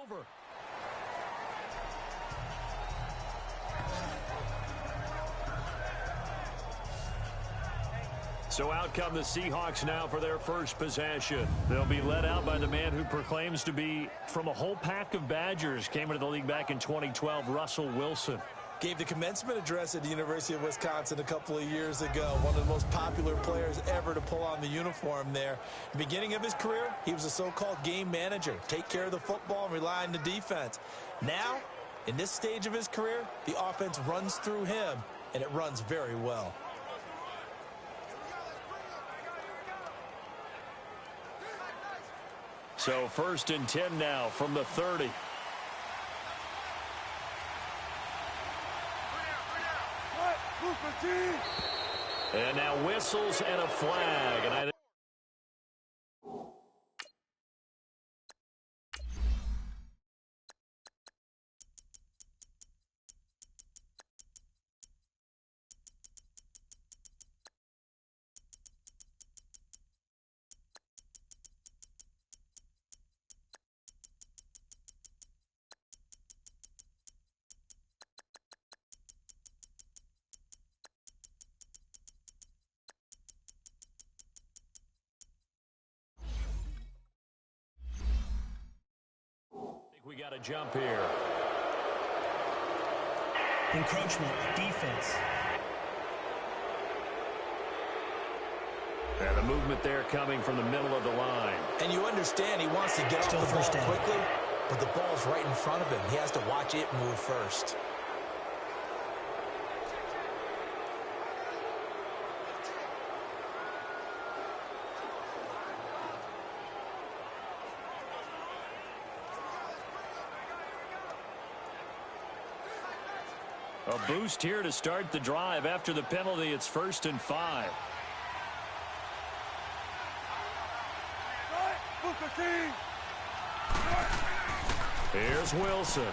Over. So out come the Seahawks now for their first possession. They'll be led out by the man who proclaims to be from a whole pack of Badgers. Came into the league back in 2012, Russell Wilson. Gave the commencement address at the University of Wisconsin a couple of years ago. One of the most popular players ever to pull on the uniform there. The beginning of his career, he was a so-called game manager. Take care of the football and rely on the defense. Now, in this stage of his career, the offense runs through him, and it runs very well. So 1st and 10 now from the 30. And now whistles and a flag. And I we got a jump here. Encroachment, defense. And the movement there coming from the middle of the line. And you understand he wants to get off the ball quickly, but the ball's right in front of him. He has to watch it move first. A boost here to start the drive. After the penalty, it's 1st and 5. Here's Wilson.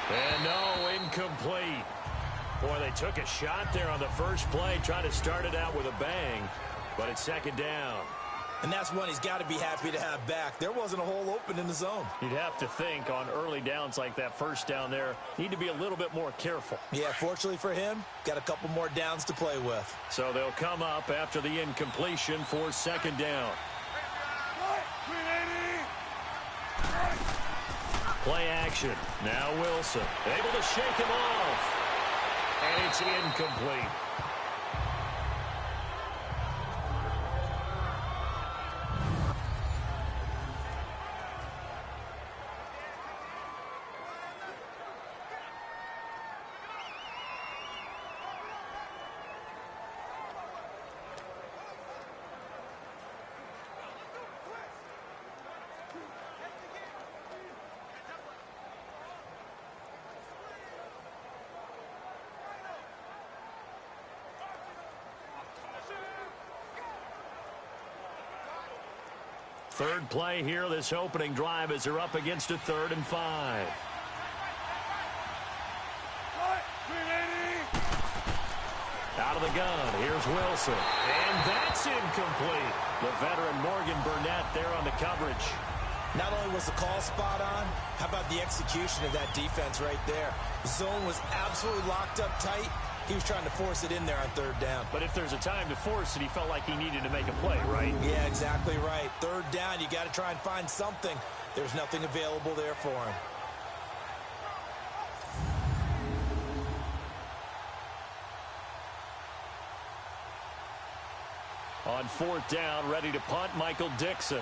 And no, incomplete. Boy, they took a shot there on the first play, trying to start it out with a bang, but it's 2nd down. And that's one he's got to be happy to have back. There wasn't a hole open in the zone. You'd have to think on early downs like that, first down there, need to be a little bit more careful. Yeah, fortunately for him, got a couple more downs to play with. So they'll come up after the incompletion for 2nd down. Play action. Now Wilson able to shake him off. And it's incomplete. Third play here, this opening drive, as they're up against a 3rd and 5. Out of the gun, here's Wilson. And that's incomplete. The veteran Morgan Burnett there on the coverage. Not only was the call spot on, how about the execution of that defense right there? The zone was absolutely locked up tight. He was trying to force it in there on 3rd down. But if there's a time to force it, he felt like he needed to make a play, right? Yeah, exactly right. 3rd down, you got to try and find something. There's nothing available there for him. On 4th down, ready to punt, Michael Dixon.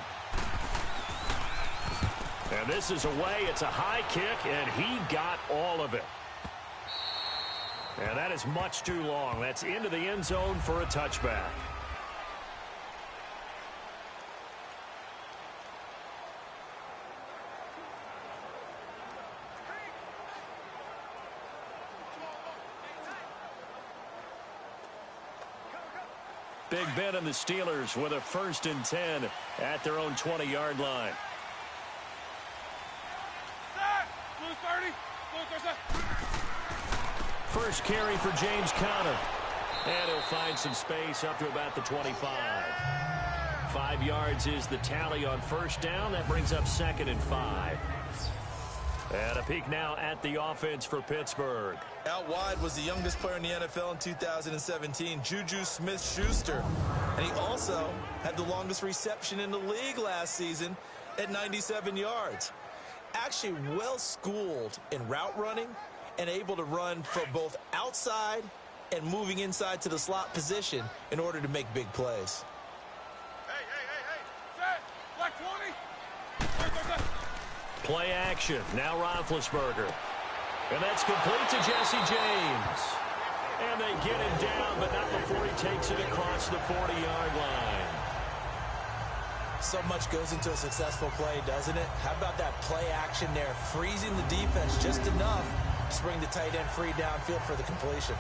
And this is away. It's a high kick, and he got all of it. And that is much too long. That's into the end zone for a touchback. Big Ben and the Steelers with a 1st and 10 at their own 20-yard line. First carry for James Conner. And he'll find some space up to about the 25. 5 yards is the tally on 1st down. That brings up 2nd and 5. And a peek now at the offense for Pittsburgh. Out wide was the youngest player in the NFL in 2017, Juju Smith-Schuster. And he also had the longest reception in the league last season at 97 yards. Actually well-schooled in route running and able to run from both outside and moving inside to the slot position in order to make big plays. Set. Black 20. Play action. Now Roethlisberger. And that's complete to Jesse James. And they get him down, but not before he takes it across the 40-yard line. So much goes into a successful play, doesn't it? How about that play action there? Freezing the defense just enough to bring the tight end free downfield for the completion.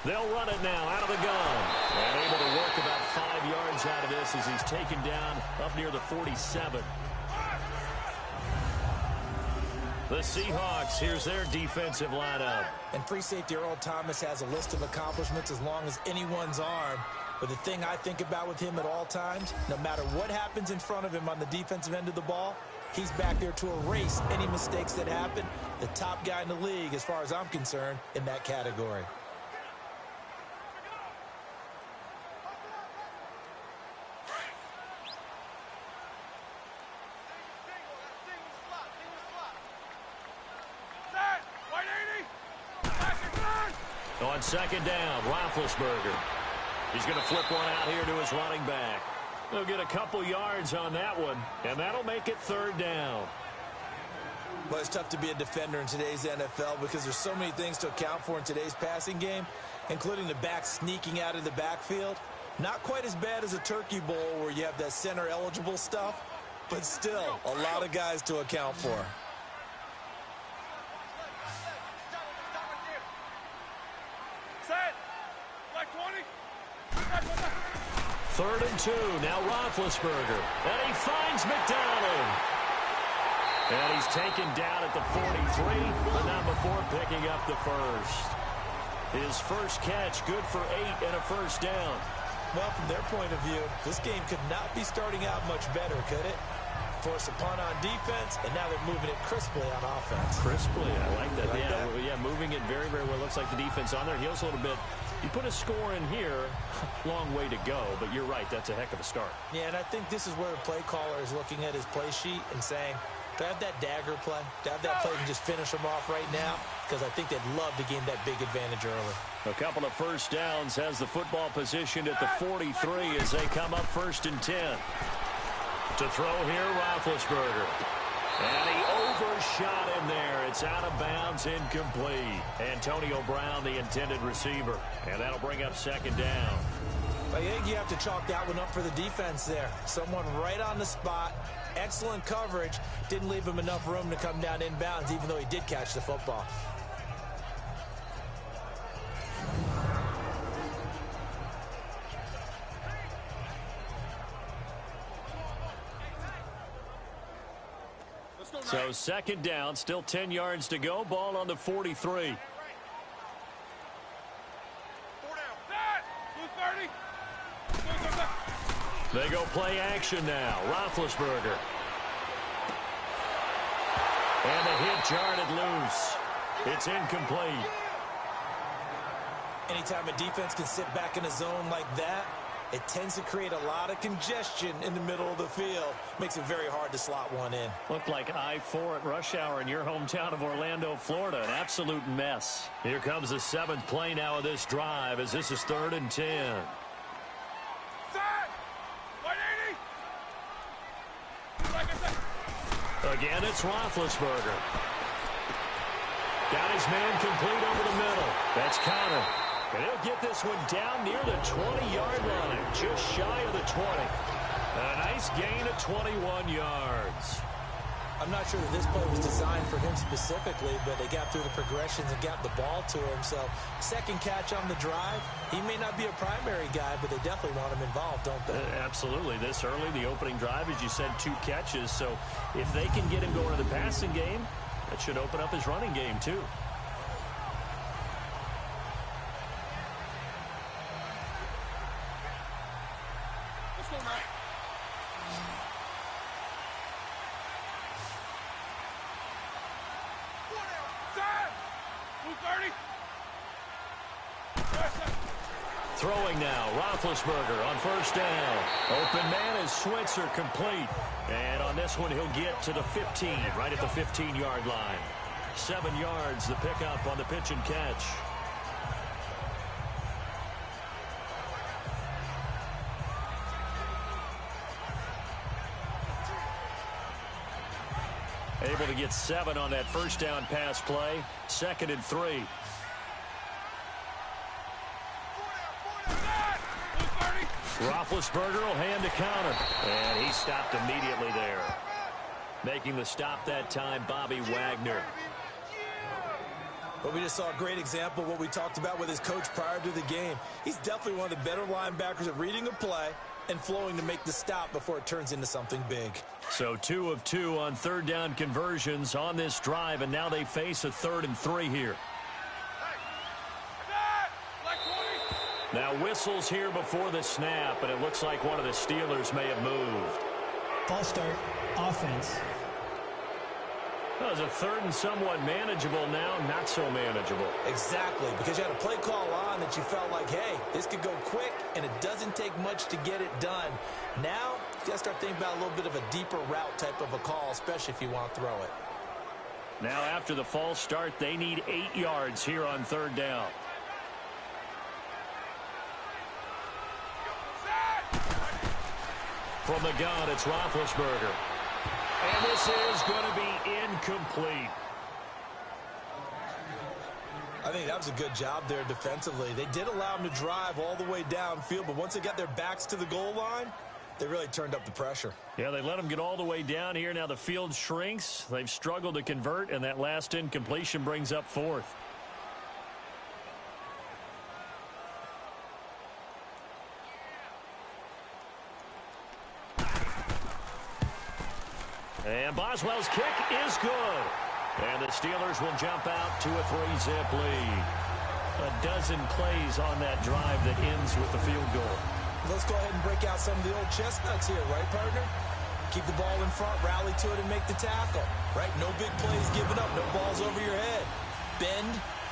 They'll run it now out of the gun. And able to work about 5 yards out of this as he's taken down up near the 47. The Seahawks, here's their defensive lineup. And free safety Earl Thomas has a list of accomplishments as long as anyone's arm. But the thing I think about with him at all times, no matter what happens in front of him on the defensive end of the ball, he's back there to erase any mistakes that happen. The top guy in the league, as far as I'm concerned, in that category. On 2nd down, Roethlisberger. He's going to flip one out here to his running back. They'll get a couple yards on that one, and that'll make it 3rd down. Well, it's tough to be a defender in today's NFL because there's so many things to account for in today's passing game, including the back sneaking out of the backfield. Not quite as bad as a turkey bowl where you have that center-eligible stuff, but still a lot of guys to account for. Set. Black 20. 3rd and 2. Now Roethlisberger. And he finds McDonald. And he's taken down at the 43, but not before picking up the first. His first catch, good for 8 and a 1st down. Well, from their point of view, this game could not be starting out much better, could it? Force a punt on defense, and now they're moving it crisply on offense. Crisply, I like that. Like that? Yeah, moving it very, very well. Looks like the defense on their heels a little bit. You put a score in here, long way to go, but you're right, that's a heck of a start. Yeah, and I think this is where the play caller is looking at his play sheet and saying, do I have that dagger play? Do I have that play and just finish them off right now? Because I think they'd love to gain that big advantage early. A couple of 1st downs has the football positioned at the 43 as they come up 1st and 10. To throw here, Roethlisberger. And he overshot him there. It's out of bounds, incomplete. Antonio Brown, the intended receiver. And that'll bring up 2nd down. I think you have to chalk that one up for the defense there. Someone right on the spot. Excellent coverage. Didn't leave him enough room to come down inbounds, even though he did catch the football. So second down, still 10 yards to go. Ball on the 43. They go play action now. Roethlisberger. And the hit jarred loose. It's incomplete. Anytime a defense can sit back in a zone like that, it tends to create a lot of congestion in the middle of the field. Makes it very hard to slot one in. Looked like I-4 at rush hour in your hometown of Orlando, Florida. An absolute mess. Here comes the 7th play now of this drive as this is 3rd and 10. Again, it's Roethlisberger. Got his man complete over the middle. That's Connor. And he'll get this one down near the 20-yard line, just shy of the 20. A nice gain of 21 yards. I'm not sure that this play was designed for him specifically, but they got through the progressions and got the ball to him. So, second catch on the drive. He may not be a primary guy, but they definitely want him involved, don't they? Absolutely. This early, the opening drive, as you said, 2 catches. So, if they can get him going to the passing game, that should open up his running game, too. Let's go, Mike. Throwing now, Roethlisberger on first down. Open man is Switzer, complete. And on this one, he'll get to the 15, right at the 15-yard line. 7 yards, the pickup on the pitch and catch. Able to get 7 on that first down pass play. 2nd and 3. Roethlisberger will hand to counter. And he stopped immediately there. Making the stop that time, Bobby Wagner. But we just saw a great example of what we talked about with his coach prior to the game. He's definitely one of the better linebackers at reading a play and flowing to make the stop before it turns into something big. So 2 of 2 on third down conversions on this drive, and now they face a 3rd and 3 here. Now whistles here before the snap, and it looks like one of the Steelers may have moved. False start, offense. That was a 3rd and somewhat manageable, now not so manageable. Exactly, because you had a play call on that you felt like, hey, this could go quick, and it doesn't take much to get it done. Now, you got to start thinking about a little bit of a deeper route type of a call, especially if you want to throw it. Now after the false start, they need 8 yards here on 3rd down. From the gun, it's Roethlisberger. And this is going to be incomplete. I think that was a good job there defensively. They did allow him to drive all the way downfield, but once they got their backs to the goal line, they really turned up the pressure. Yeah, they let him get all the way down here. Now the field shrinks. They've struggled to convert, and that last incompletion brings up 4th. And Boswell's kick is good. And the Steelers will jump out to a 3-zip lead. A dozen plays on that drive that ends with the field goal. Let's go ahead and break out some of the old chestnuts here, right, partner? Keep the ball in front, rally to it, and make the tackle. Right? No big plays given up, no balls over your head. Bend,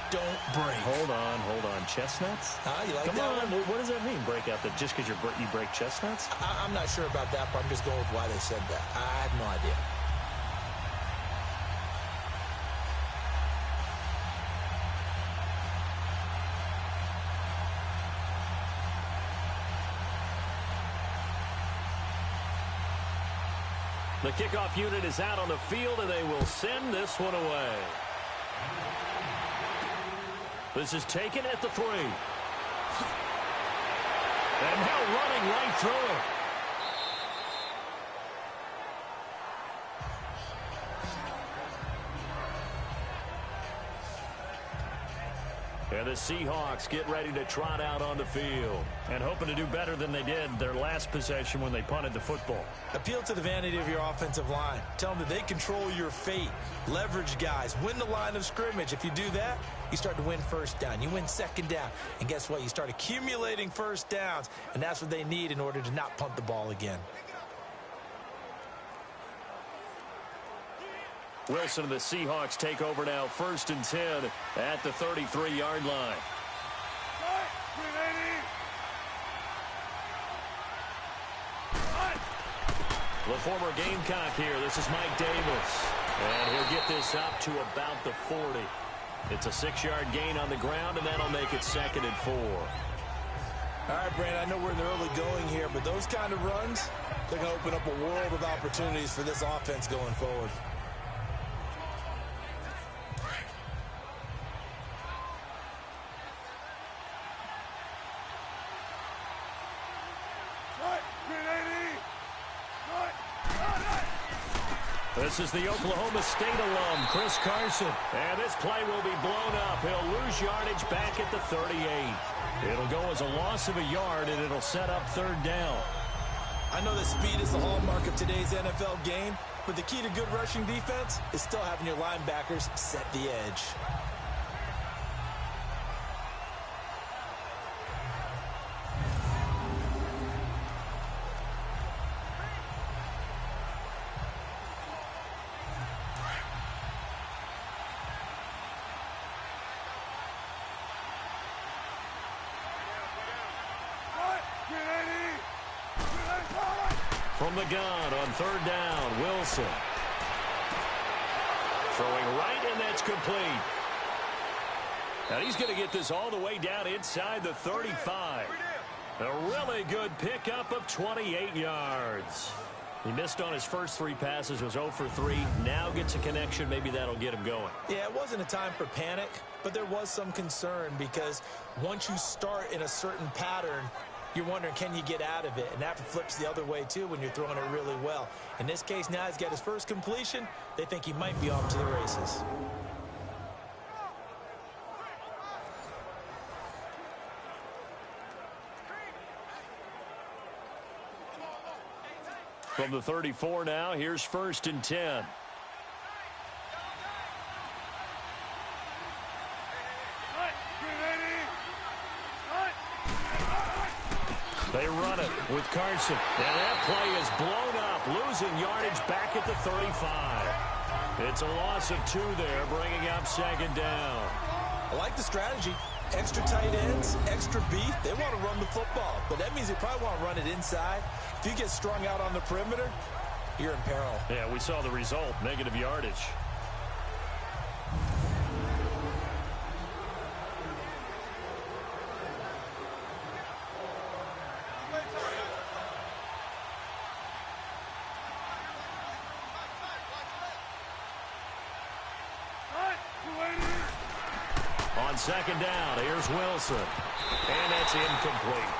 don't break. Hold on. Chestnuts? You like Come that on. one? What does that mean, break out? That just because you break chestnuts? I'm not sure about that, but I'm just going with why they said that. I have no idea. The kickoff unit is out on the field, and they will send this one away. This is taken at the 3. And now running right through it. And the Seahawks get ready to trot out on the field. And hoping to do better than they did their last possession when they punted the football. Appeal to the vanity of your offensive line. Tell them that they control your fate. Leverage guys. Win the line of scrimmage. If you do that, you start to win first down. You win second down. And guess what? You start accumulating first downs. And that's what they need in order to not punt the ball again. Wilson and the Seahawks take over now, 1st and 10 at the 33-yard line. The former Gamecock here. This is Mike Davis. And he'll get this up to about the 40. It's a 6-yard gain on the ground, and that'll make it 2nd and 4. All right, Brandon, I know we're in the early going here, but those kind of runs, they're going to open up a world of opportunities for this offense going forward. This is the Oklahoma State alum, Chris Carson. And this play will be blown up. He'll lose yardage back at the 38. It'll go as a loss of a yard, and it'll set up 3rd down. I know that speed is the hallmark of today's NFL game, but the key to good rushing defense is still having your linebackers set the edge. From the gun on 3rd down, Wilson. Throwing right, and that's complete. Now he's going to get this all the way down inside the 35. A really good pickup of 28 yards. He missed on his first 3 passes, was 0 for 3. Now gets a connection. Maybe that'll get him going. Yeah, it wasn't a time for panic, but there was some concern because once you start in a certain pattern, you're wondering, can you get out of it? And that flips the other way, too, when you're throwing it really well. In this case, now he's got his first completion. They think he might be off to the races. From the 34 now, here's 1st and 10. They run it with Carson. And that play is blown up, losing yardage back at the 35. It's a loss of 2 there, bringing up 2nd down. I like the strategy. Extra tight ends, extra beef. They want to run the football, but that means they probably want to run it inside. If you get strung out on the perimeter, you're in peril. Yeah, we saw the result, negative yardage. On 2nd down, here's Wilson. And that's incomplete.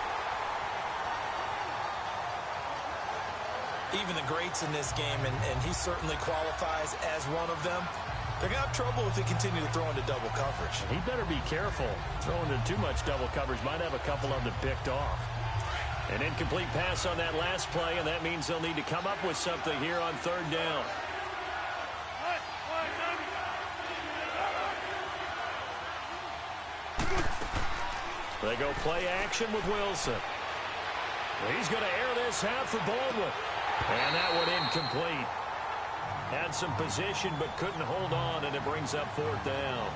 Even the greats in this game, and he certainly qualifies as one of them, they're going to have trouble if they continue to throw into double coverage. He better be careful. Throwing into too much double coverage might have a couple of them picked off. An incomplete pass on that last play, and that means they'll need to come up with something here on 3rd down. They go play action with Wilson. He's going to air this out for Baldwin. And that one incomplete. Had some position but couldn't hold on, and it brings up 4th down.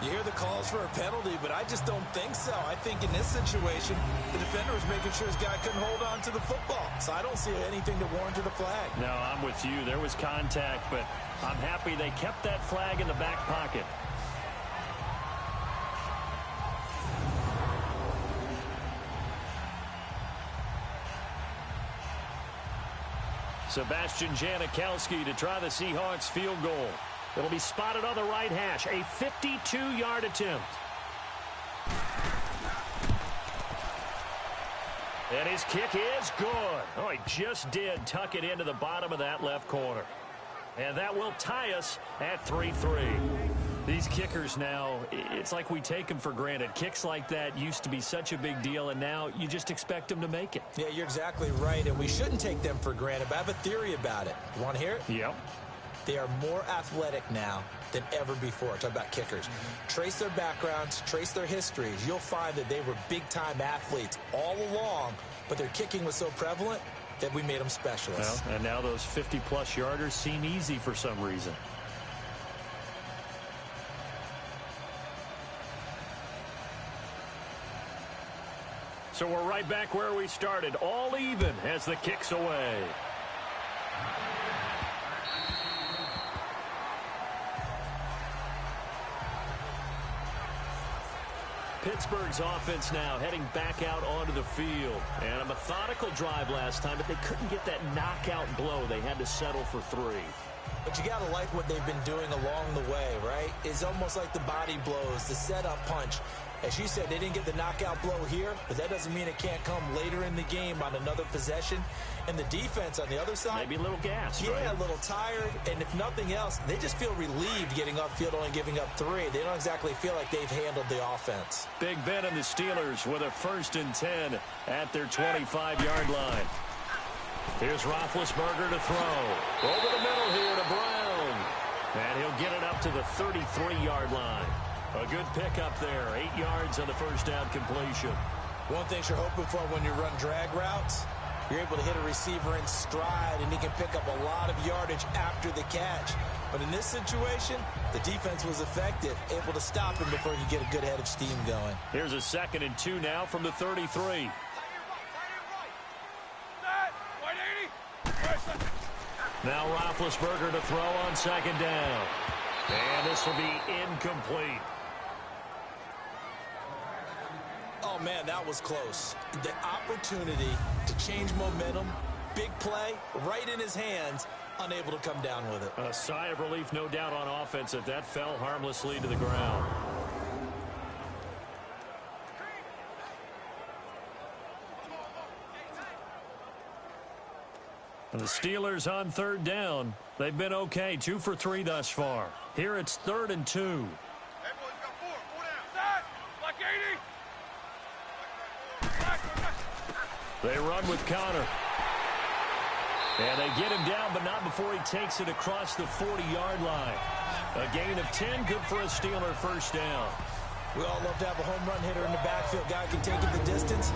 You hear the calls for a penalty, but I just don't think so. I think in this situation, the defender was making sure his guy couldn't hold on to the football. So I don't see anything that warranted a flag. No, I'm with you. There was contact, but I'm happy they kept that flag in the back pocket. Sebastian Janikowski to try the Seahawks field goal. It'll be spotted on the right hash. A 52-yard attempt. And his kick is good. Oh, he just did tuck it into the bottom of that left corner. And that will tie us at 3-3. These kickers now, it's like we take them for granted. Kicks like that used to be such a big deal, and now you just expect them to make it. Yeah, you're exactly right, and we shouldn't take them for granted, but I have a theory about it. You want to hear it? Yep. They are more athletic now than ever before. Talk about kickers. Trace their backgrounds, trace their histories. You'll find that they were big-time athletes all along, but their kicking was so prevalent that we made them specialists. Well, and now those 50-plus yarders seem easy for some reason. So we're right back where we started, all even as the kick's away. Pittsburgh's offense now heading back out onto the field. And a methodical drive last time, but they couldn't get that knockout blow. They had to settle for 3. But you got to like what they've been doing along the way, right? It's almost like the body blows, the setup punch. As you said, they didn't get the knockout blow here, but that doesn't mean it can't come later in the game on another possession. And the defense on the other side, maybe a little gassed, yeah, right? A little tired. And if nothing else, they just feel relieved getting upfield, only giving up 3. They don't exactly feel like they've handled the offense. Big Ben and the Steelers with a 1st and 10 at their 25-yard line. Here's Roethlisberger to throw. Over the middle here to Brown. And he'll get it up to the 33-yard line. A good pickup there. 8 yards on the first down completion. One thing you're hoping for when you run drag routes, you're able to hit a receiver in stride, and he can pick up a lot of yardage after the catch. But in this situation, the defense was effective, able to stop him before he could get a good head of steam going. Here's a 2nd and 2 now from the 33. Now Roethlisberger to throw on 2nd down. And this will be incomplete. Oh, man, that was close. The opportunity to change momentum, big play, right in his hands, unable to come down with it. A sigh of relief, no doubt, on offense that fell harmlessly to the ground. And the Steelers on 3rd down. They've been okay, 2 for 3 thus far. Here it's 3rd and 2. Hey, boys, got 4. 4 down. Side. Black 80. They run with Connor. And they get him down, but not before he takes it across the 40-yard line. A gain of 10, good for a Steeler 1st down. We all love to have a home run hitter in the backfield. Guy can take it the distance.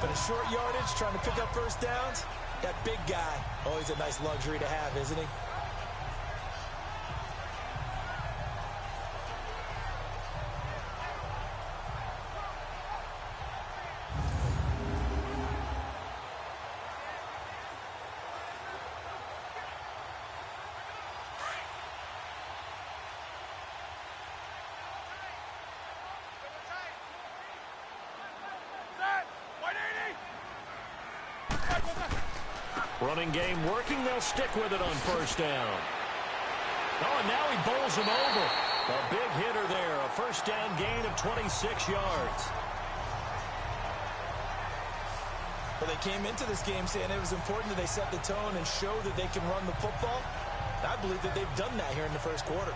But a short yardage, trying to pick up 1st downs, that big guy, always a nice luxury to have, isn't he? Running game working. They'll stick with it on 1st down. Oh, and now he bowls him over. A big hitter there. A 1st down gain of 26 yards. Well, they came into this game saying it was important that they set the tone and show that they can run the football. I believe that they've done that here in the 1st quarter.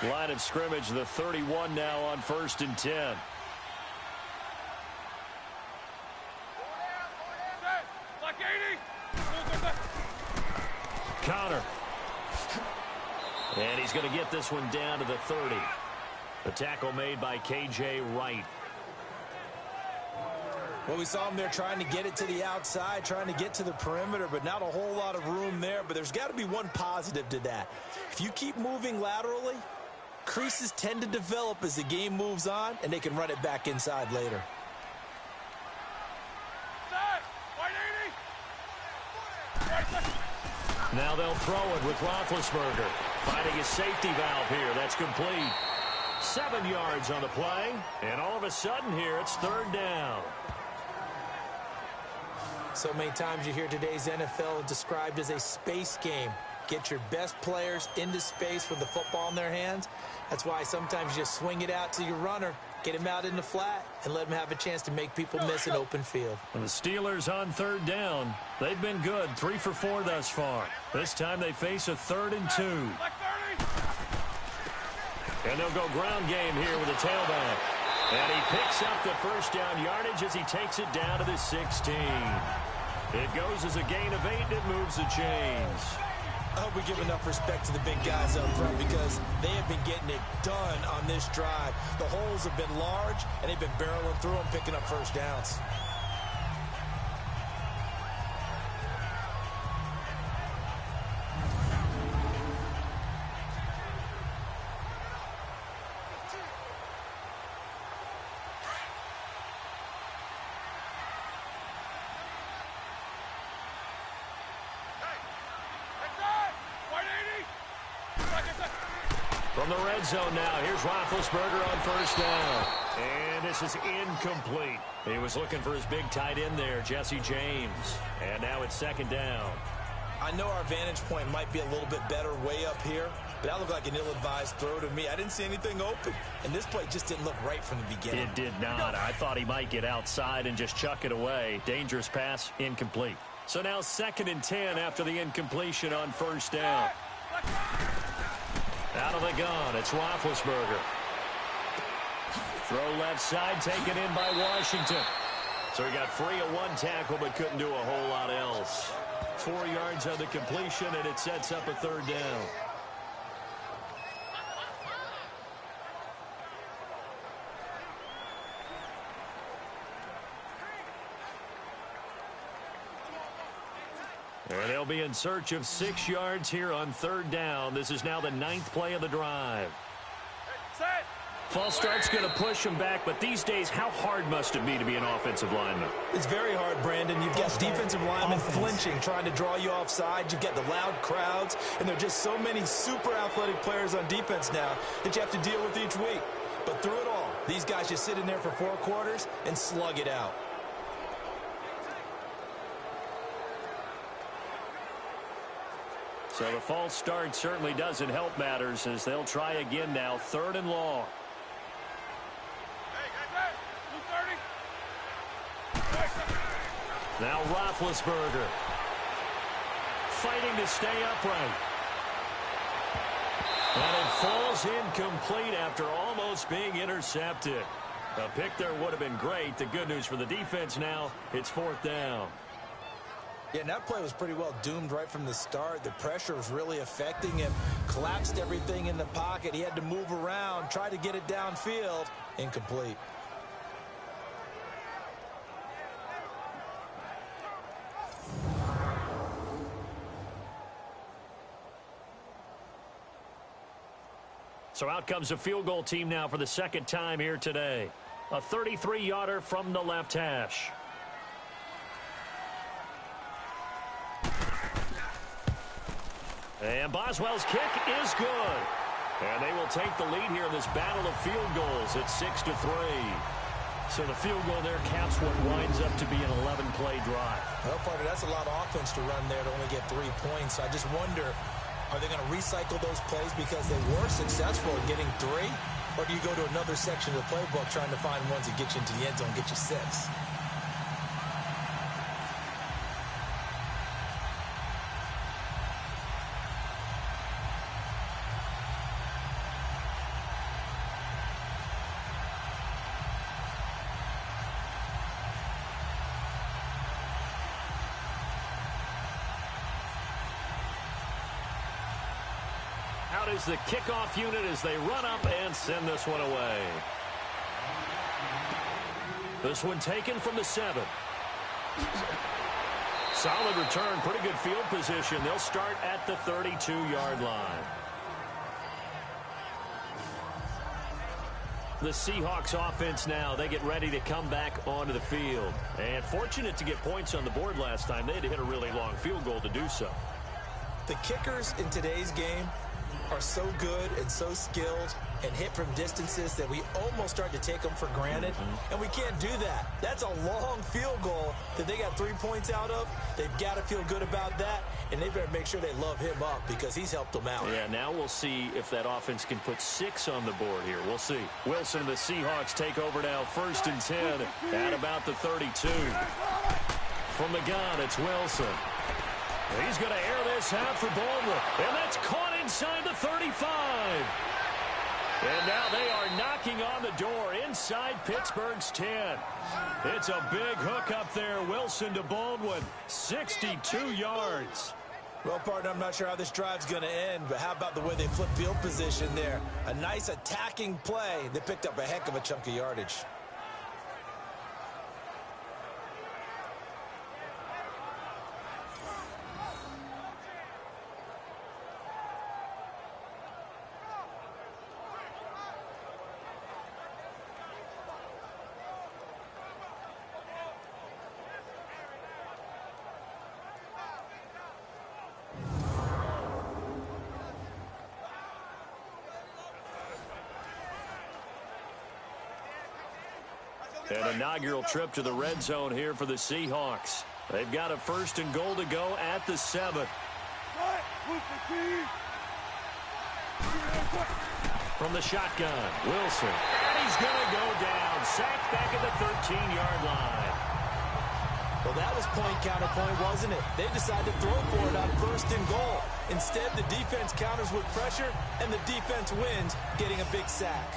Line of scrimmage, the 31 now on 1st and 10. Black 80. Connor. And he's going to get this one down to the 30. The tackle made by K.J. Wright. Well, we saw him there trying to get it to the outside, trying to get to the perimeter, but not a whole lot of room there. But there's got to be one positive to that. If you keep moving laterally, creases tend to develop as the game moves on, and they can run it back inside later. Now they'll throw it with Roethlisberger. Finding a safety valve here. That's complete. 7 yards on the play. And all of a sudden here, it's 3rd down. So many times you hear today's NFL described as a space game. Get your best players into space with the football in their hands. That's why sometimes you just swing it out to your runner, get him out in the flat, and let him have a chance to make people miss an open field. And the Steelers on third down. They've been good, 3 for 4 thus far. This time they face a 3rd and 2. And they'll go ground game here with a tailback. And he picks up the first down yardage as he takes it down to the 16. It goes as a gain of 8, and it moves the chains. I hope we give enough respect to the big guys up front because they have been getting it done on this drive. The holes have been large, and they've been barreling through them, picking up first downs. From the red zone now, here's Roethlisberger on first down. And this is incomplete. He was looking for his big tight end there, Jesse James. And now it's 2nd down. I know our vantage point might be a little bit better way up here, but that looked like an ill-advised throw to me. I didn't see anything open, and this play just didn't look right from the beginning. It did not. I thought he might get outside and just chuck it away. Dangerous pass, incomplete. So now 2nd and 10 after the incompletion on first down. Out of the gun, it's Roethlisberger. Throw left side, taken in by Washington. So he got free of 1 tackle, but couldn't do a whole lot else. 4 yards on the completion, and it sets up a 3rd down. And they'll be in search of 6 yards here on 3rd down. This is now the 9th play of the drive. False start's going to push him back, but these days, how hard must it be to be an offensive lineman? It's very hard, Brandon. You've got defensive linemen flinching, trying to draw you offside. You've got the loud crowds, and there are just so many super athletic players on defense now that you have to deal with each week. But through it all, these guys just sit in there for 4 quarters and slug it out. So the false start certainly doesn't help matters as they'll try again now, 3rd and long. Now Roethlisberger fighting to stay upright. And it falls incomplete after almost being intercepted. A pick there would have been great. The good news for the defense now, it's 4th down. Yeah, and that play was pretty well doomed right from the start. The pressure was really affecting him. Collapsed everything in the pocket. He had to move around, try to get it downfield. Incomplete. So out comes a field goal team now for the 2nd time here today. A 33-yarder from the left hash. And Boswell's kick is good. And they will take the lead here in this battle of field goals at 6-3. So the field goal there caps what winds up to be an 11-play drive. Well, partner, that's a lot of offense to run there to only get 3 points. I just wonder, are they going to recycle those plays because they were successful in getting 3? Or do you go to another section of the playbook trying to find ones that get you into the end zone, get you 6? Out is the kickoff unit as they run up and send this one away. This one taken from the 7. Solid return, pretty good field position. They'll start at the 32-yard line. The Seahawks offense now, they get ready to come back onto the field. And fortunate to get points on the board last time. They had to hit a really long field goal to do so. The kickers in today's game are so good and so skilled and hit from distances that we almost start to take them for granted, and we can't do that. That's a long field goal that they got 3 points out of. They've got to feel good about that, and they better make sure they love him up because he's helped them out. Yeah, now we'll see if that offense can put 6 on the board here. We'll see. Wilson and the Seahawks take over now, 1st and 10 at about the 32. From the gun, it's Wilson. He's going to air this out for Baldwin, and that's caught inside the 35. And now they are knocking on the door inside Pittsburgh's 10. It's a big hook up there. Wilson to Baldwin, 62 yards. Well, partner, I'm not sure how this drive's going to end, but how about the way they flip field position there? A nice attacking play. They picked up a heck of a chunk of yardage. An inaugural trip to the red zone here for the Seahawks. They've got a 1st and goal to go at the 7. From the shotgun, Wilson. And he's going to go down. Sacked back at the 13-yard line. Well, that was point counterpoint, wasn't it? They decided to throw for it on 1st and goal. Instead, the defense counters with pressure, and the defense wins, getting a big sack.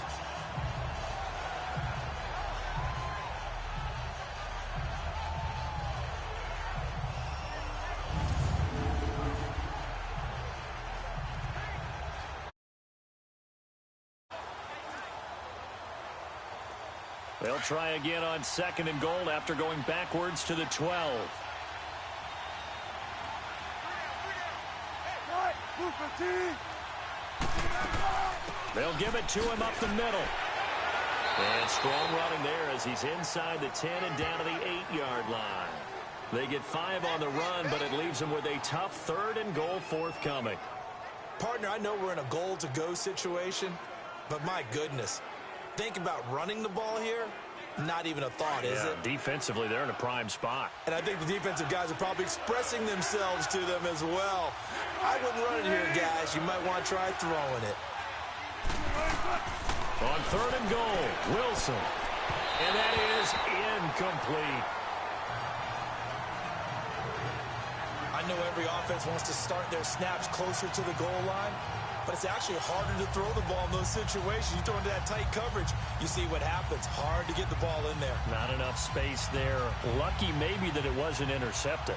They'll try again on 2nd and goal after going backwards to the 12. They'll give it to him up the middle. And strong running there as he's inside the 10 and down to the 8-yard line. They get 5 on the run, but it leaves them with a tough 3rd and goal forthcoming. Partner, I know we're in a goal-to-go situation, but my goodness. Think about running the ball here. Not even a thought, is it? Defensively, they're in a prime spot. And I think the defensive guys are probably expressing themselves to them as well. I wouldn't run it here, guys. You might want to try throwing it. On 3rd and goal, Wilson. And that is incomplete. I know every offense wants to start their snaps closer to the goal line, but it's actually harder to throw the ball in those situations. You throw into that tight coverage, you see what happens. Hard to get the ball in there. Not enough space there. Lucky maybe that it wasn't intercepted.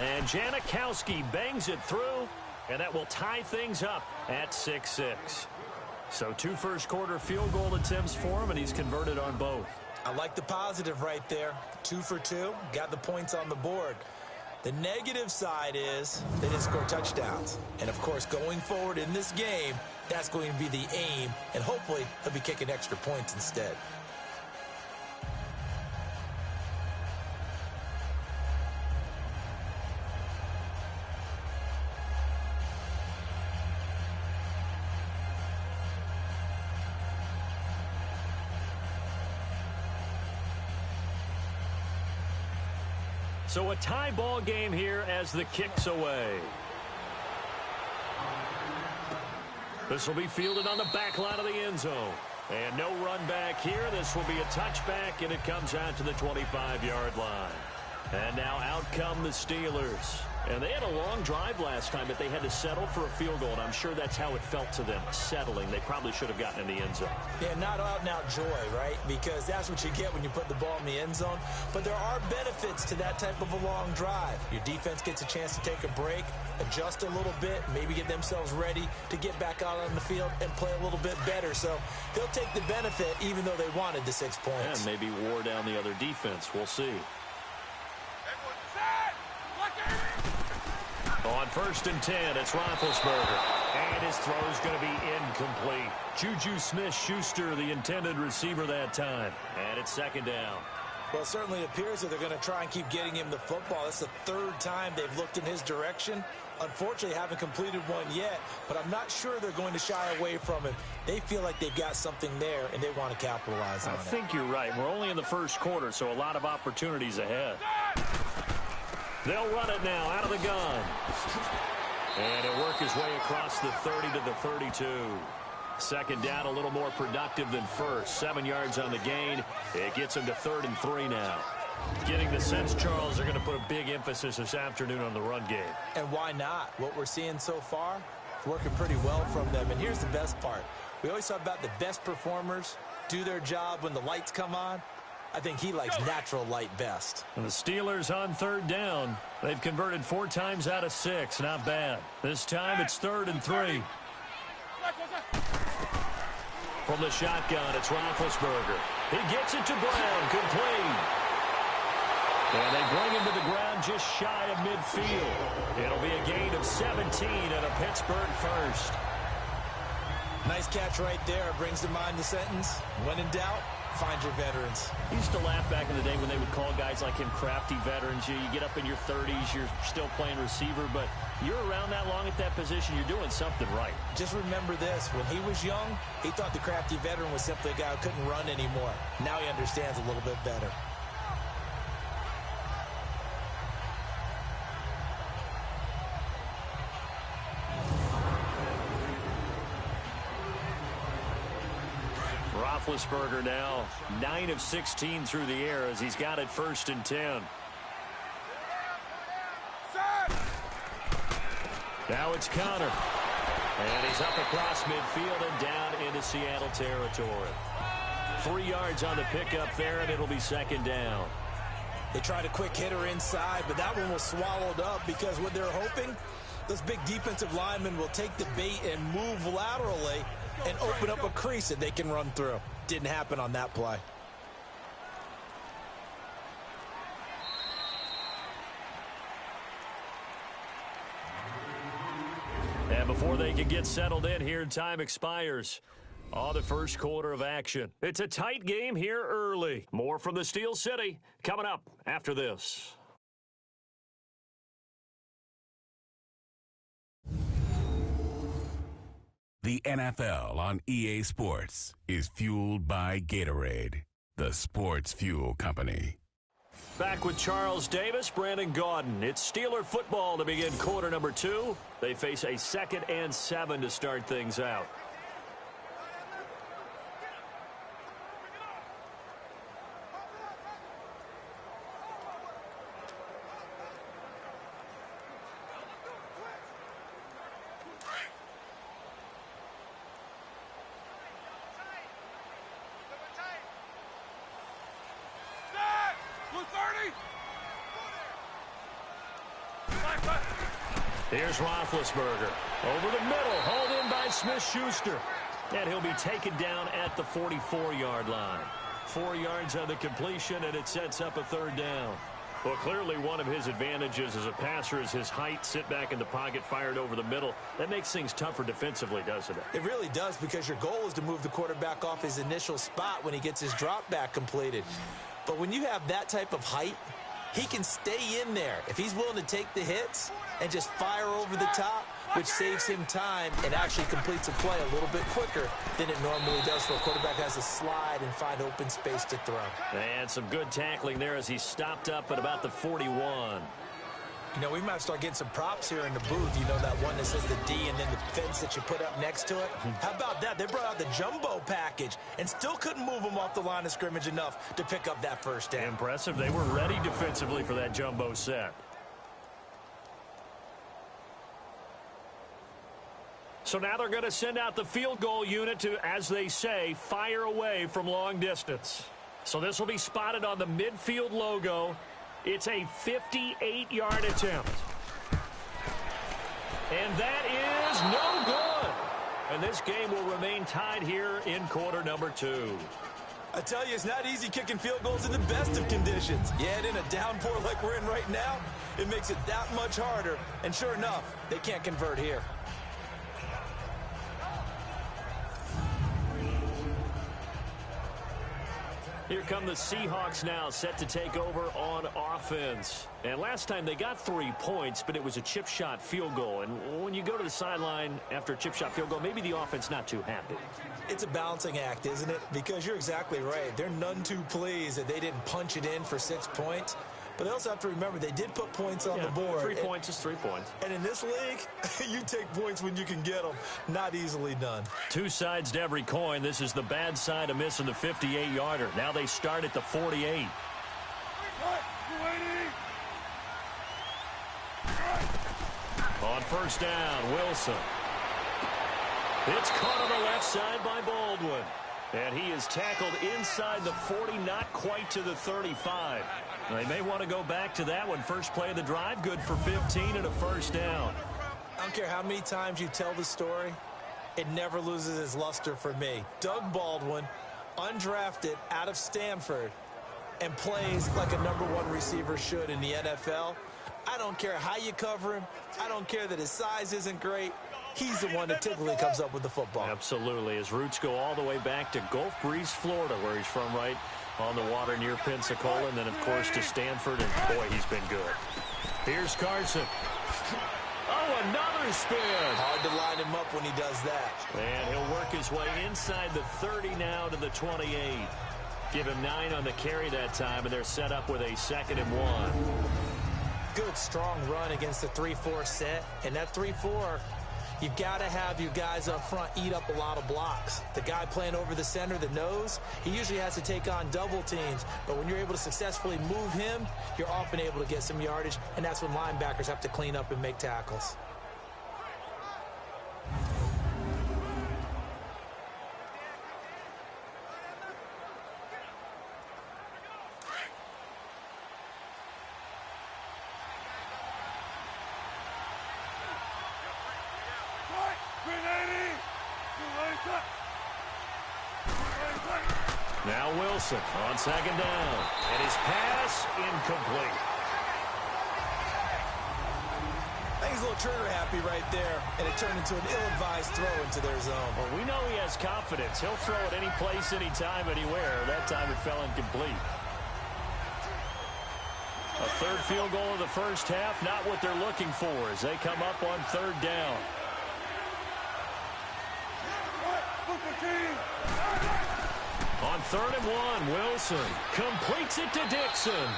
And Janikowski bangs it through, and that will tie things up at 6-6. So 2 first-quarter field goal attempts for him, and he's converted on both. I like the positive right there. 2 for 2, got the points on the board. The negative side is they didn't score touchdowns. And, of course, going forward in this game, that's going to be the aim, and hopefully he'll be kicking extra points instead. So a tie ball game here as the kick's away. This will be fielded on the back line of the end zone. And no run back here. This will be a touchback, and it comes out to the 25-yard line. And now out come the Steelers. And they had a long drive last time, but they had to settle for a field goal, and I'm sure that's how it felt to them, settling. They probably should have gotten in the end zone. Yeah, not out-and-out joy, right? Because that's what you get when you put the ball in the end zone. But there are benefits to that type of a long drive. Your defense gets a chance to take a break, adjust a little bit, maybe get themselves ready to get back out on the field and play a little bit better. So they'll take the benefit even though they wanted the 6 points. And maybe wore down the other defense. We'll see. On 1st and 10, it's Roethlisberger. And his throw is going to be incomplete. Juju Smith-Schuster, the intended receiver that time. And it's 2nd down. Well, it certainly appears that they're going to try and keep getting him the football. That's the 3rd time they've looked in his direction. Unfortunately, haven't completed one yet, but I'm not sure they're going to shy away from it. They feel like they've got something there, and they want to capitalize on it. I think you're right. We're only in the 1st quarter, so a lot of opportunities ahead. They'll run it now out of the gun. And he'll work his way across the 30 to the 32. 2nd down, a little more productive than 1st. 7 yards on the gain. It gets him to 3rd and 3 now. Getting the sense, Charles, they're going to put a big emphasis this afternoon on the run game. And why not? What we're seeing so far is working pretty well from them. And here's the best part. We always talk about the best performers do their job when the lights come on. I think he likes natural light best. And the Steelers on 3rd down. They've converted 4 times out of 6. Not bad. This time it's 3rd and 3. From the shotgun, it's Roethlisberger. He gets it to Brown, complete. And they bring him to the ground just shy of midfield. It'll be a gain of 17 and a Pittsburgh first. Nice catch right there. Brings to mind the sentence, when in doubt, find your veterans. I used to laugh back in the day when they would call guys like him crafty veterans. You get up in your 30s, you're still playing receiver, but you're around that long at that position, you're doing something right. Just remember this. When he was young, he thought the crafty veteran was simply a guy who couldn't run anymore. Now he understands a little bit better. Roethlisberger now 9 of 16 through the air as he's got it 1st and 10. Now it's Connor. And he's up across midfield and down into Seattle territory. 3 yards on the pickup there, and it'll be 2nd down. They tried a quick hitter inside, but that one was swallowed up because what they're hoping, those big defensive linemen will take the bait and move laterally and open up a crease that they can run through. Didn't happen on that play. And before they can get settled in here, time expires on the 1st quarter of action. It's a tight game here early. More from the Steel City coming up after this. The NFL on EA Sports is fueled by Gatorade, the sports fuel company. Back with Charles Davis, Brandon Gaudin. It's Steeler football to begin quarter number 2. They face a 2nd and 7 to start things out. Here's Roethlisberger. Over the middle, hauled in by Smith-Schuster. And he'll be taken down at the 44-yard line. 4 yards on the completion, and it sets up a 3rd down. Well, clearly one of his advantages as a passer is his height. Sit back in the pocket, fired over the middle. That makes things tougher defensively, doesn't it? It really does, because your goal is to move the quarterback off his initial spot when he gets his drop back completed. But when you have that type of height, he can stay in there if he's willing to take the hits and just fire over the top, which saves him time and actually completes a play a little bit quicker than it normally does, where a quarterback has to slide and find open space to throw. And some good tackling there as he stopped up at about the 41. You know, we might start getting some props here in the booth. You know, that one that says the D and then the fence that you put up next to it? How about that? They brought out the jumbo package and still couldn't move them off the line of scrimmage enough to pick up that 1st down. Impressive. They were ready defensively for that jumbo set. So now they're going to send out the field goal unit to, as they say, fire away from long distance. So this will be spotted on the midfield logo. It's a 58-yard attempt. And that is no good. And this game will remain tied here in quarter number 2. I tell you, it's not easy kicking field goals in the best of conditions. Yet in a downpour like we're in right now, it makes it that much harder. And sure enough, they can't convert here. Here come the Seahawks now, set to take over on offense. And last time they got 3 points, but it was a chip shot field goal. And when you go to the sideline after a chip shot field goal, maybe the offense not too happy. It's a balancing act, isn't it? Because you're exactly right. They're none too pleased that they didn't punch it in for 6 points. But they also have to remember they did put points on the board. 3 points is 3 points. And in this league, you take points when you can get them. Not easily done. Two sides to every coin. This is the bad side of missing the 58-yarder. Now they start at the 48. On first down, Wilson. It's caught on the left side by Baldwin. And he is tackled inside the 40, not quite to the 35. They may want to go back to that one. First play of the drive, good for 15 and a first down. I don't care how many times you tell the story, it never loses its luster for me. Doug Baldwin, undrafted out of Stanford, and plays like a #1 receiver should in the NFL. I don't care how you cover him. I don't care that his size isn't great. He's the one that typically comes up with the football. Absolutely. His roots go all the way back to Gulf Breeze, Florida, where he's from, right on the water near Pensacola, and then, of course, to Stanford, and, boy, he's been good. Here's Carson. Oh, another spin. Hard to line him up when he does that. And he'll work his way inside the 30 now to the 28. Give him 9 on the carry that time, and they're set up with a 2nd and 1. Good, strong run against the 3-4 set, and that 3-4... you've got to have your guys up front eat up a lot of blocks. The guy playing over the center, the nose, he usually has to take on double teams. But when you're able to successfully move him, you're often able to get some yardage, and that's when linebackers have to clean up and make tackles. Now Wilson on 2nd down. And his pass incomplete. I think he's a little trigger happy right there, and it turned into an ill-advised throw into their zone. Well, we know he has confidence. He'll throw it any place, anytime, anywhere. That time it fell incomplete. A 3rd field goal of the first half, not what they're looking for as they come up on 3rd down. On 3rd and 1, Wilson completes it to Dixon.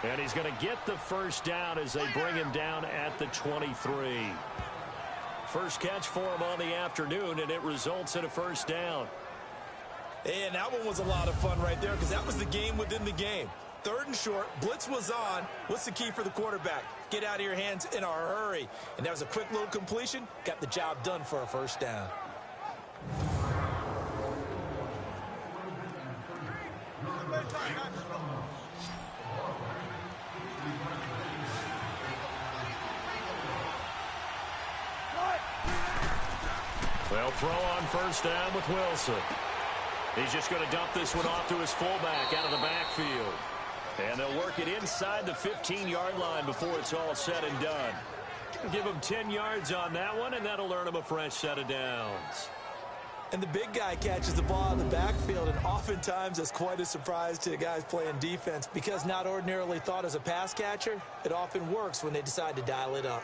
And he's going to get the first down as they bring him down at the 23. First catch for him on the afternoon, and it results in a first down. And that one was a lot of fun right there because that was the game within the game. 3rd and short, blitz was on. What's the key for the quarterback? Get out of your hands in a hurry. And that was a quick little completion. Got the job done for a first down. They'll throw on first down with Wilson. He's just going to dump this one off to his fullback out of the backfield. And they'll work it inside the 15-yard line before it's all said and done. Give him 10 yards on that one, and that'll earn him a fresh set of downs. And the big guy catches the ball in the backfield, and oftentimes it's quite a surprise to the guys playing defense because not ordinarily thought as a pass catcher, it often works when they decide to dial it up.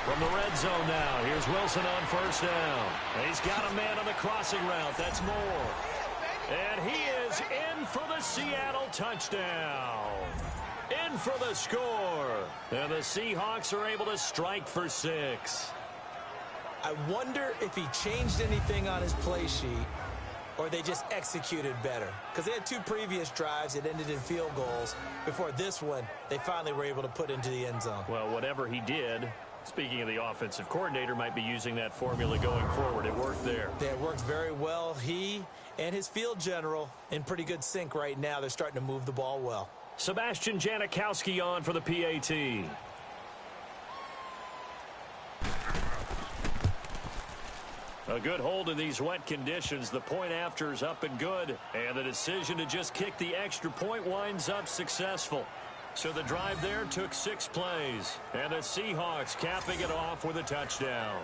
From the red zone now, here's Wilson on first down. He's got a man on the crossing route. That's Moore. And he is in for the Seattle touchdown. In for the score. And the Seahawks are able to strike for 6. I wonder if he changed anything on his play sheet or they just executed better. Because they had 2 previous drives that ended in field goals. Before this one, they finally were able to put into the end zone. Well, whatever he did, Speaking of the offensive coordinator, might be using that formula going forward. It worked there. Yeah, it worked very well. He and his field general in pretty good sync right now. They're starting to move the ball well. Sebastian Janikowski on for the PAT. A good hold in these wet conditions. The point after is up and good. And the decision to just kick the extra point winds up successful. So the drive there took 6 plays. And the Seahawks capping it off with a touchdown.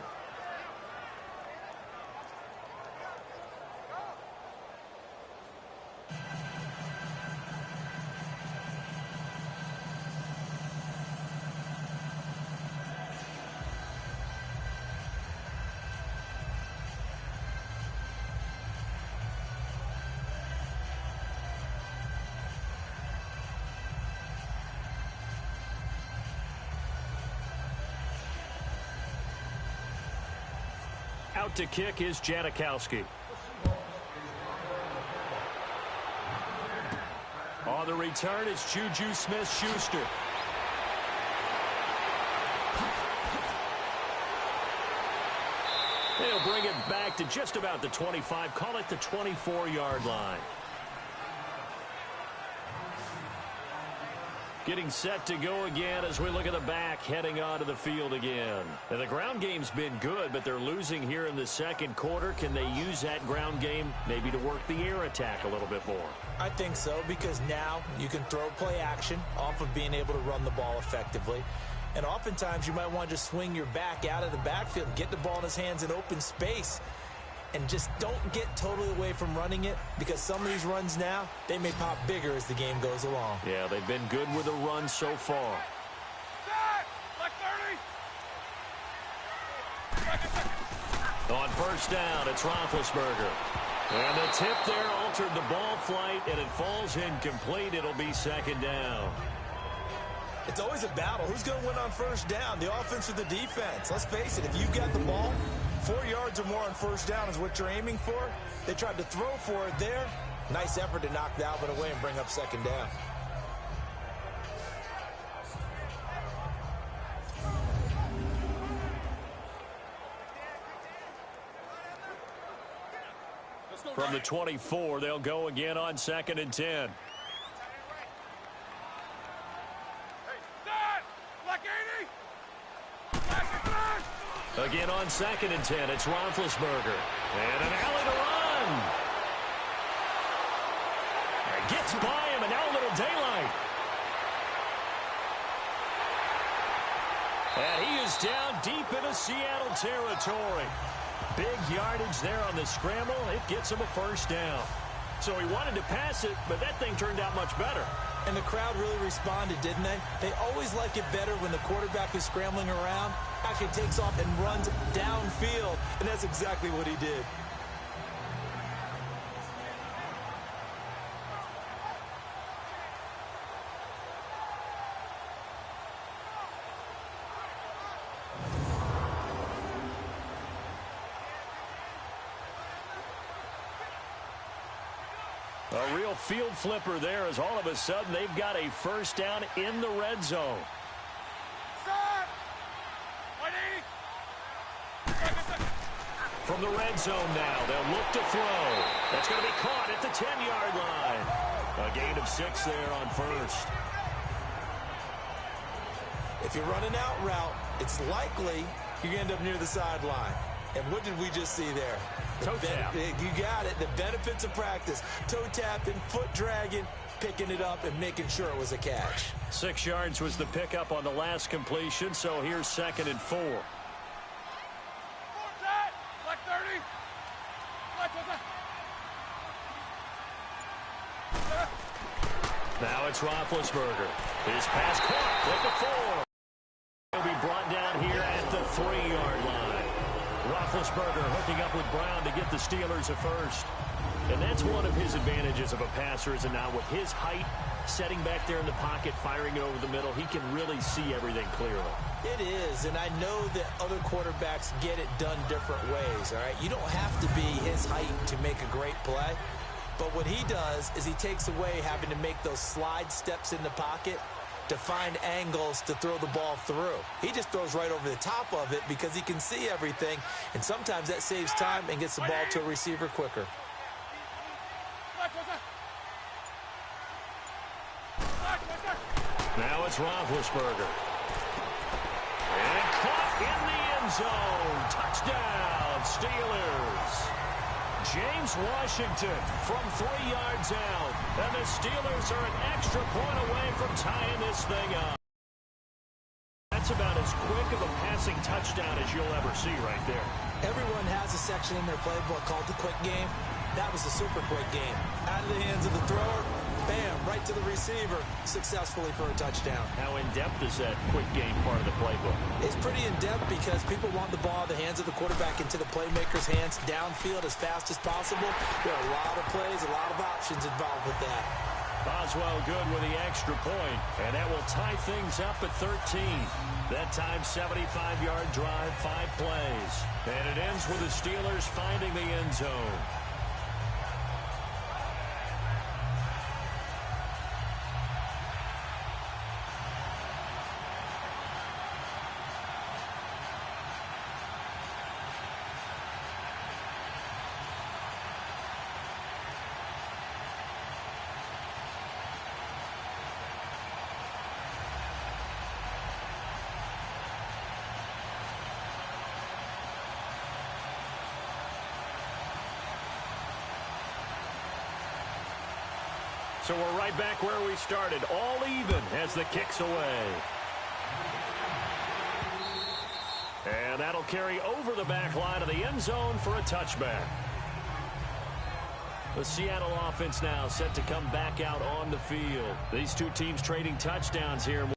Out to kick is Janikowski. On the return, it's Juju Smith-Schuster. They'll bring it back to just about the 25, call it the 24-yard line. Getting set to go again as we look at the back heading onto the field again. And the ground game's been good, but they're losing here in the second quarter. Can they use that ground game maybe to work the air attack a little bit more? I think so, because now you can throw play action off of being able to run the ball effectively. And oftentimes you might want to just swing your back out of the backfield and get the ball in his hands in open space. And just don't get totally away from running it, because some of these runs now, they may pop bigger as the game goes along. Yeah, they've been good with a run so far. Like 30. On first down, it's Roethlisberger. And the tip there altered the ball flight, and it falls incomplete. It'll be second down. It's always a battle. Who's going to win on first down, the offense or the defense? Let's face it, if you've got the ball, 4 yards or more on first down is what you're aiming for. They tried to throw for it there. Nice effort to knock Dalvin away and bring up second down. From the 24, they'll go again on 2nd and 10. Again on 2nd and 10, it's Roethlisberger. And an alley to run. And gets by him, and now a little daylight. And he is down deep into Seattle territory. Big yardage there on the scramble. It gets him a first down. So he wanted to pass it, but that thing turned out much better. And the crowd really responded, didn't they? They always like it better when the quarterback is scrambling around, actually takes off and runs downfield, and that's exactly what he did. A real field flipper there, as all of a sudden they've got a first down in the red zone. From the red zone now, they'll look to throw. That's going to be caught at the 10-yard line. A gain of 6 there on first. If you run an out route, it's likely you're going to end up near the sideline. And what did we just see there? Toe tap. You got it. The benefits of practice. Toe tapping, foot dragging, picking it up, and making sure it was a catch. 6 yards was the pickup on the last completion, so here's 2nd and 4. Like 30. Now it's Roethlisberger. His pass caught with the 4. He'll be brought down here at the 3-yard line. Roethlisberger hooking up with Brown to get the Steelers a first. And that's one of his advantages of a passer, is now with his height, setting back there in the pocket, firing it over the middle, he can really see everything clearly. It is, and I know that other quarterbacks get it done different ways, all right? You don't have to be his height to make a great play. But what he does is he takes away having to make those slide steps in the pocket. to find angles to throw the ball through. He just throws right over the top of it because he can see everything, and sometimes that saves time and gets the ball to a receiver quicker. Now it's Roethlisberger. And caught in the end zone. Touchdown, Steelers. James Washington from 3 yards out. And the Steelers are an extra point away from tying this thing up. That's about as quick of a passing touchdown as you'll ever see right there. Everyone has a section in their playbook called the quick game. That was a super quick game. Out of the hands of the thrower, bam, right to the receiver, successfully for a touchdown. How in-depth is that quick game part of the playbook? It's pretty in-depth because people want the ball in the hands of the quarterback into the playmaker's hands downfield as fast as possible. There are a lot of plays, a lot of options involved with that. Boswell good with the extra point, and that will tie things up at 13. That time, 75-yard drive, 5 plays. And it ends with the Steelers finding the end zone. So we're right back where we started, all even as the kick's away. And that'll carry over the back line of the end zone for a touchback. The Seattle offense now set to come back out on the field. These two teams trading touchdowns here.